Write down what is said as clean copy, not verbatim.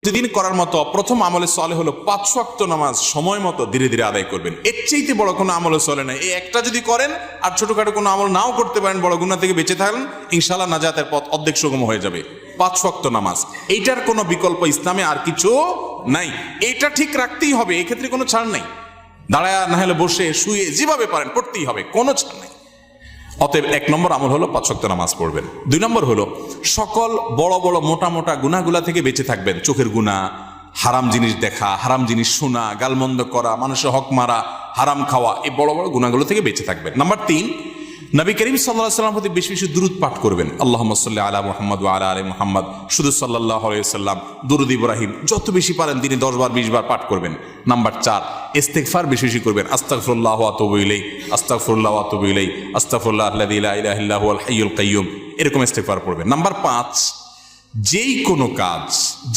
প্রতিদিন করার মতো প্রথম আমলে সলে হলো 5 ওয়াক্ত নামাজ সময় মতো ধীরে ধীরে আদায় করবেন। এর চাইতে বড় কোনো আমলে চলে না। এই একটা যদি করেন আর ছোটখাটো কোনো আমল নাও করতে পারেন, বড় গুনাহ থেকে বেঁচে থাকেন, ইনশাআল্লাহ নাজাতের পথ অর্ধেক সুগম হয়ে যাবে। 5 ওয়াক্ত নামাজ, এইটার কোনো বিকল্প ইসলামে আর কিছু নাই। এইটা ঠিক রাখতেই হবে, এই ক্ষেত্রে কোনো ছাড় নাই। দাঁড়ায় না হলে বসে শুয়ে যেভাবে পারেন পড়তেই হবে, কোনো ছাড় নাই। অতএব 1 নম্বর আমল হলো 5 ওয়াক্ত নামাজ পড়বেন। 2 নম্বর হলো সকল বড় বড় মোটা মোটা গুনাহগুলা থেকে বেঁচে থাকবেন। চোখের গুনাহ, হারাম জিনিস দেখা, হারাম জিনিস শোনা, গালমন্দ করা, মানুষের হক মারা, হারাম খাওয়া, এই বড় বড় গুনাহগুলো থেকে বেঁচে থাকবেন। নাম্বার 3, নবী করিম সাল্লাল্লাহু আলাইহি ওয়াসাল্লাম প্রতি বেশি বেশি দুরূদ পাঠ করবেন। আল্লাহুম্মা সাল্লি আলা মুহাম্মদ ওয়া আলা আলি মুহাম্মদ, শুধু সাল্লাল্লাহু আলাইহি ওয়াসাল্লাম, দুরূদ ইব্রাহিম যত বেশি পারেন দিনে 10 বার 20 বার পাঠ করবেন। নাম্বার 4, ইস্তিগফার বেশি বেশি করবেন। আস্তাগফিরুল্লাহ ওয়া আতুবু ইলাইহি, আস্তাগফিরুল্লাহ ওয়া আতুবু ইলাইহি, আস্তাগফিরুল্লাহ আল্লাযী লা ইলাহা ইল্লা হুয়াল হাইয়ুল কাইয়্যুম, এরকম ইস্তিগফার পড়বেন। নাম্বার 5, যেই কোনো কাজ